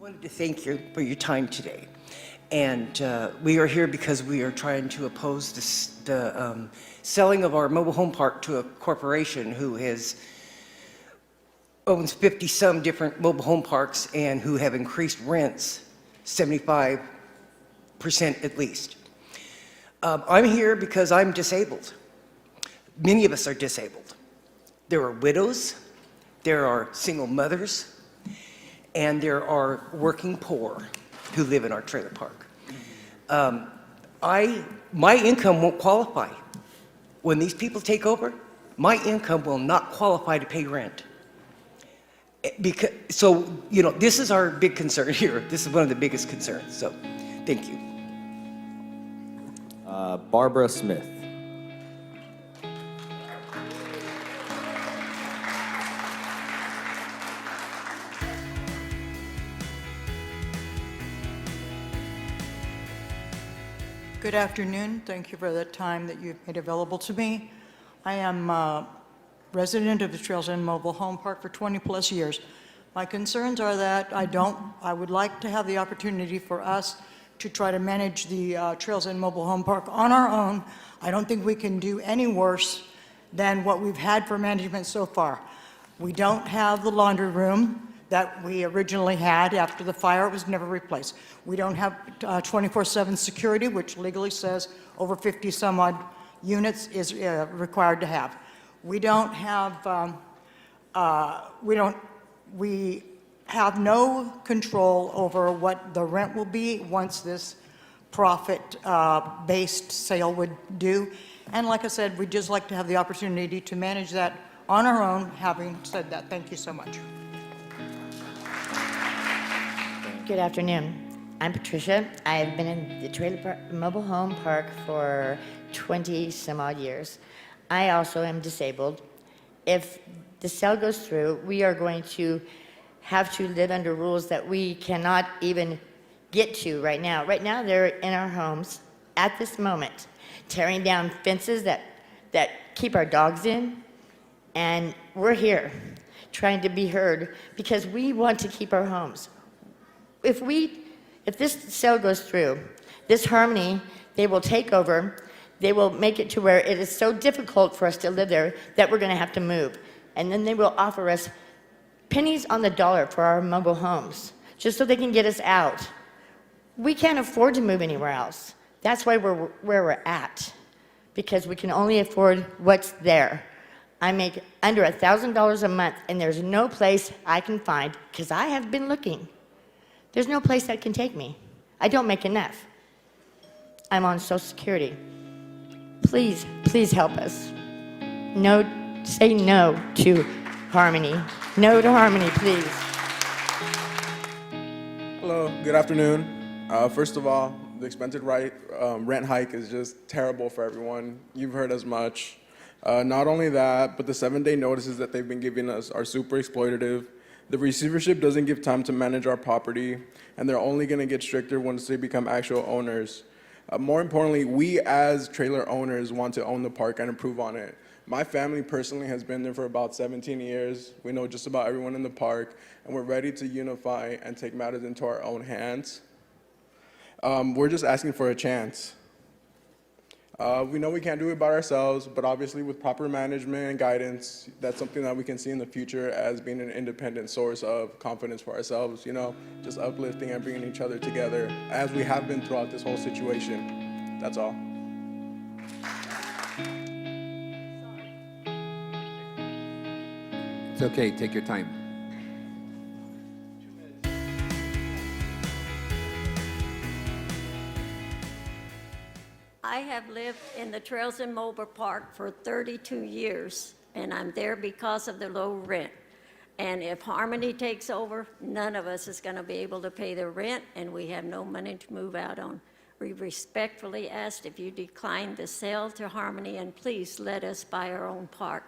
wanted to thank you for your time today. And we are here because we are trying to oppose the selling of our mobile home park to a corporation who owns 50-some different mobile home parks and who have increased rents 75% at least. I'm here because I'm disabled. Many of us are disabled. There are widows, there are single mothers, and there are working poor who live in our trailer park. My income won't qualify. When these people take over, my income will not qualify to pay rent. So, this is our big concern here. This is one of the biggest concerns, so thank you. Barbara Smith. Good afternoon. Thank you for the time that you've made available to me. I am a resident of the Trails End Mobile Home Park for 20+ years. My concerns are that I would like to have the opportunity for us to try to manage the Trails End Mobile Home Park on our own. I don't think we can do any worse than what we've had for management so far. We don't have the laundry room that we originally had after the fire. It was never replaced. We don't have 24/7 security, which legally says over 50 some odd units is required to have. We don't have, we have no control over what the rent will be once this profit-based sale would do. And like I said, we'd just like to have the opportunity to manage that on our own. Having said that, thank you so much. Good afternoon. I'm Patricia. I've been in the mobile home park for 20 some odd years. I also am disabled. If the sale goes through, we are going to have to live under rules that we cannot even get to right now. Right now, they're in our homes at this moment, tearing down fences that keep our dogs in, and we're here trying to be heard because we want to keep our homes. If this sale goes through, this Harmony, they will take over. They will make it to where it is so difficult for us to live there that we're going to have to move. And then they will offer us pennies on the dollar for our mobile homes, just so they can get us out. We can't afford to move anywhere else. That's why we're where we're at, because we can only afford what's there. I make under $1,000 a month, and there's no place I can find, because I have been looking. There's no place that can take me. I don't make enough. I'm on Social Security. Please, please help us. No, say no to Harmony. No to Harmony, please. Hello, good afternoon. First of all, the expected rent hike is just terrible for everyone. You've heard as much. Not only that, but the 7-day notices that they've been giving us are super exploitative. The receivership doesn't give time to manage our property, and they're only going to get stricter once they become actual owners. More importantly, we as trailer owners want to own the park and improve on it. My family personally has been there for about 17 years. We know just about everyone in the park, and we're ready to unify and take matters into our own hands. We're just asking for a chance. We know we can't do it by ourselves, but obviously with proper management and guidance, that's something that we can see in the future as being an independent source of confidence for ourselves, just uplifting and bringing each other together as we have been throughout this whole situation. That's all. It's okay, take your time. I have lived in the Trails End Mobile Park for 32 years, and I'm there because of the low rent. And if Harmony takes over, none of us is going to be able to pay the rent, and we have no money to move out on. We respectfully ask if you decline the sale to Harmony, and please let us buy our own park.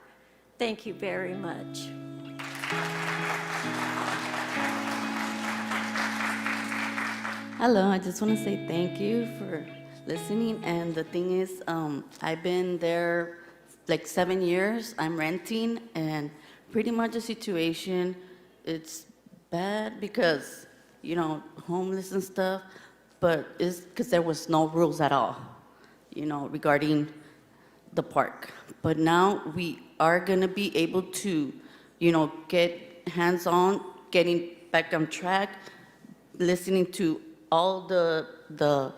Thank you very much. Hello, I just want to say thank you for listening. And the thing is, I've been there like 7 years. I'm renting, and pretty much the situation, it's bad because homeless and stuff, but it's because there was no rules at all, regarding the park. But now we are going to be able to, get hands-on, getting back on track, listening to all the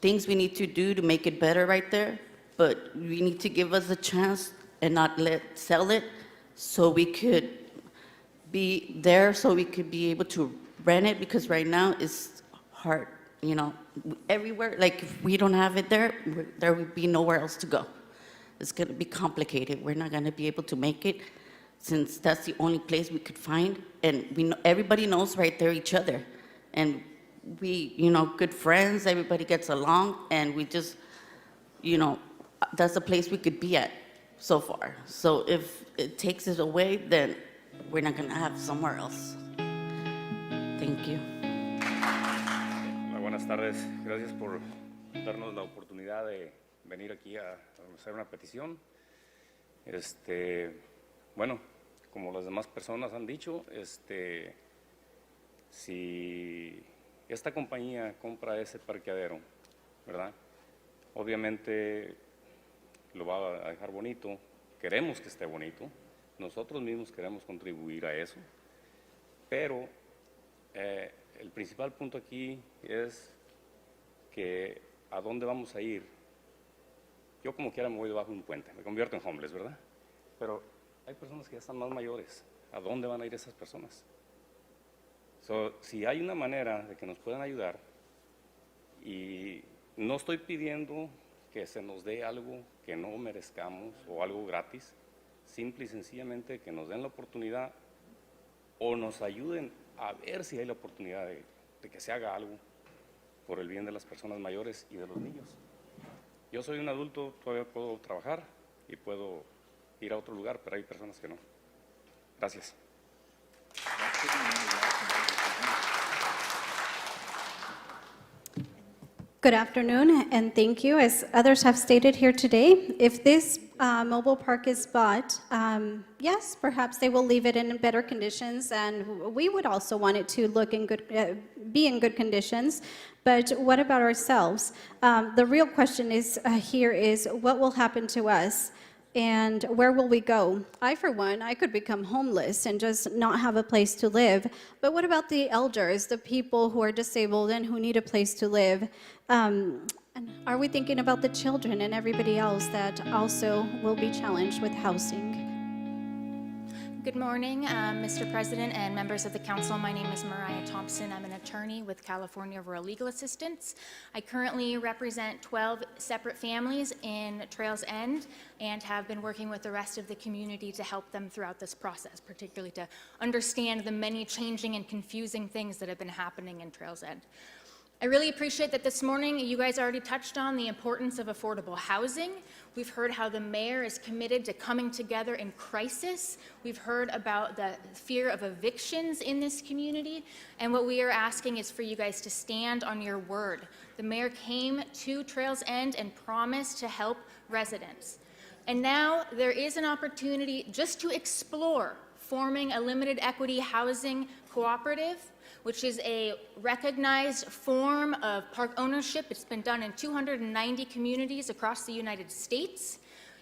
things we need to do to make it better right there. But we need to give us a chance and not sell it, so we could be there, so we could be able to rent it, because right now it's hard, everywhere. Like, if we don't have it there, there would be nowhere else to go. It's going to be complicated. We're not going to be able to make it, since that's the only place we could find. And we know, everybody knows right there each other. And we, good friends, everybody gets along, and we just, that's the place we could be at so far. So if it takes it away, then we're not going to have somewhere else. Thank you. Hola, buenas tardes. Gracias por darnos la oportunidad de venir aquí a hacer una petición. Bueno, como las demás personas han dicho, si esta compañía compra ese parqueadero, ¿verdad? Obviamente lo va a dejar bonito. Queremos que esté bonito. Nosotros mismos queremos contribuir a eso. Pero el principal punto aquí es que a dónde vamos a ir. Yo como quiera me voy debajo de un puente, me convierto en homeless, ¿verdad? Pero hay personas que ya están más mayores. ¿A dónde van a ir esas personas? Si hay una manera de que nos puedan ayudar, y no estoy pidiendo que se nos dé algo que no merezcamos o algo gratis, simple y sencillamente que nos den la oportunidad o nos ayuden a ver si hay la oportunidad de que se haga algo por el bien de las personas mayores y de los niños. Yo soy un adulto, todavía puedo trabajar y puedo ir a otro lugar, pero hay personas que no. Gracias. Good afternoon, and thank you. As others have stated here today, if this mobile park is bought, yes, perhaps they will leave it in better conditions, and we would also want it to look in good, be in good conditions. But what about ourselves? The real question is here is what will happen to us? And where will we go? I, for one, I could become homeless and just not have a place to live. But what about the elders, the people who are disabled and who need a place to live? And are we thinking about the children and everybody else that also will be challenged with housing? Good morning, Mr. President and members of the council. My name is Mariah Thompson. I'm an attorney with California Rural Legal Assistance. I currently represent 12 separate families in Trails End and have been working with the rest of the community to help them throughout this process, particularly to understand the many changing and confusing things that have been happening in Trails End. I really appreciate that this morning you guys already touched on the importance of affordable housing. We've heard how the mayor is committed to coming together in crisis. We've heard about the fear of evictions in this community. And what we are asking is for you guys to stand on your word. The mayor came to Trails End and promised to help residents. And now there is an opportunity just to explore forming a limited equity housing cooperative, which is a recognized form of park ownership. It's been done in 290 communities across the United States.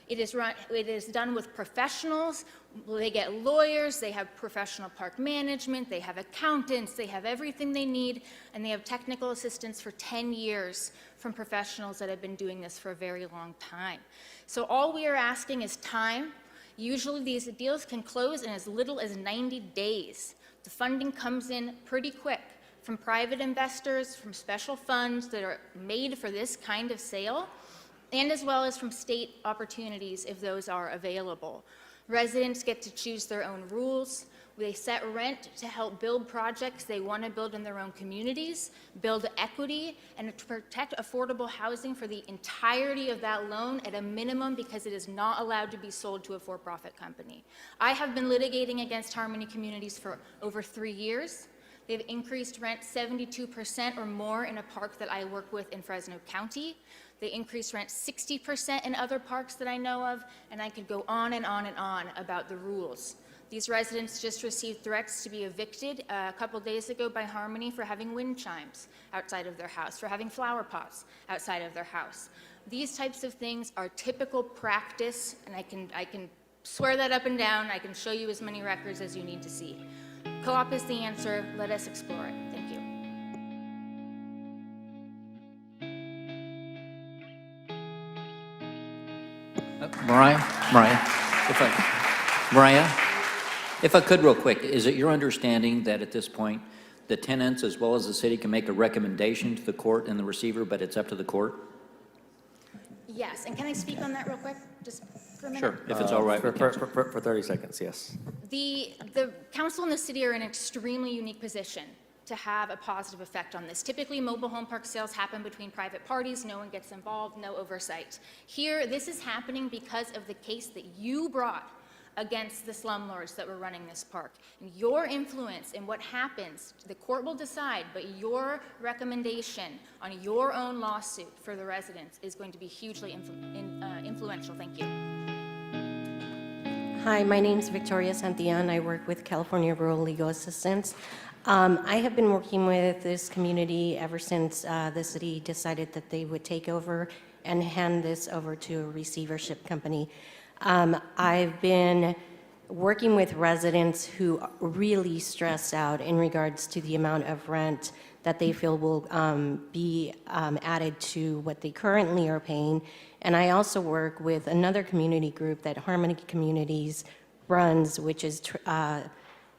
It is done with professionals. They get lawyers, they have professional park management, they have accountants, they have everything they need, and they have technical assistance for 10 years from professionals that have been doing this for a very long time. So all we are asking is time. Usually these deals can close in as little as 90 days. The funding comes in pretty quick from private investors, from special funds that are made for this kind of sale, and as well as from state opportunities if those are available. Residents get to choose their own rules. They set rent to help build projects they want to build in their own communities, build equity, and to protect affordable housing for the entirety of that loan at a minimum, because it is not allowed to be sold to a for-profit company. I have been litigating against Harmony Communities for over 3 years. They've increased rent 72% or more in a park that I work with in Fresno County. They increased rent 60% in other parks that I know of, and I could go on and on and on about the rules. These residents just received threats to be evicted a couple days ago by Harmony for having wind chimes outside of their house, for having flower pots outside of their house. These types of things are typical practice, and I can swear that up and down. I can show you as many records as you need to see. Co-op is the answer. Let us explore it. Thank you. Mariah, if I could real quick, is it your understanding that at this point, the tenants as well as the city can make a recommendation to the court and the receiver, but it's up to the court? Yes, and can I speak on that real quick, just for a minute? Sure, if it's all right with council. For 30 seconds, yes. The council and the city are in an extremely unique position to have a positive effect on this. Typically, mobile home park sales happen between private parties. No one gets involved, no oversight. Here, this is happening because of the case that you brought against the slumlords that were running this park. And your influence in what happens, the court will decide, but your recommendation on your own lawsuit for the residents is going to be hugely influential. Thank you. Hi, my name is Victoria Santillan. I work with California Rural Legal Assistance. I have been working with this community ever since the city decided that they would take over and hand this over to a receivership company. I've been working with residents who are really stressed out in regards to the amount of rent that they feel will be added to what they currently are paying. And I also work with another community group that Harmony Communities runs, which is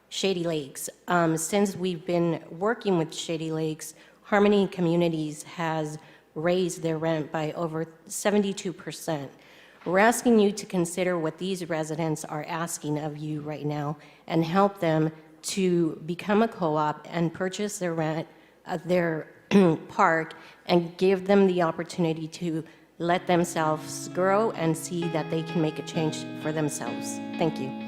Shady Lakes. Since we've been working with Shady Lakes, Harmony Communities has raised their rent by over 72%. We're asking you to consider what these residents are asking of you right now and help them to become a co-op and purchase their rent of their park and give them the opportunity to let themselves grow and see that they can make a change for themselves. Thank you.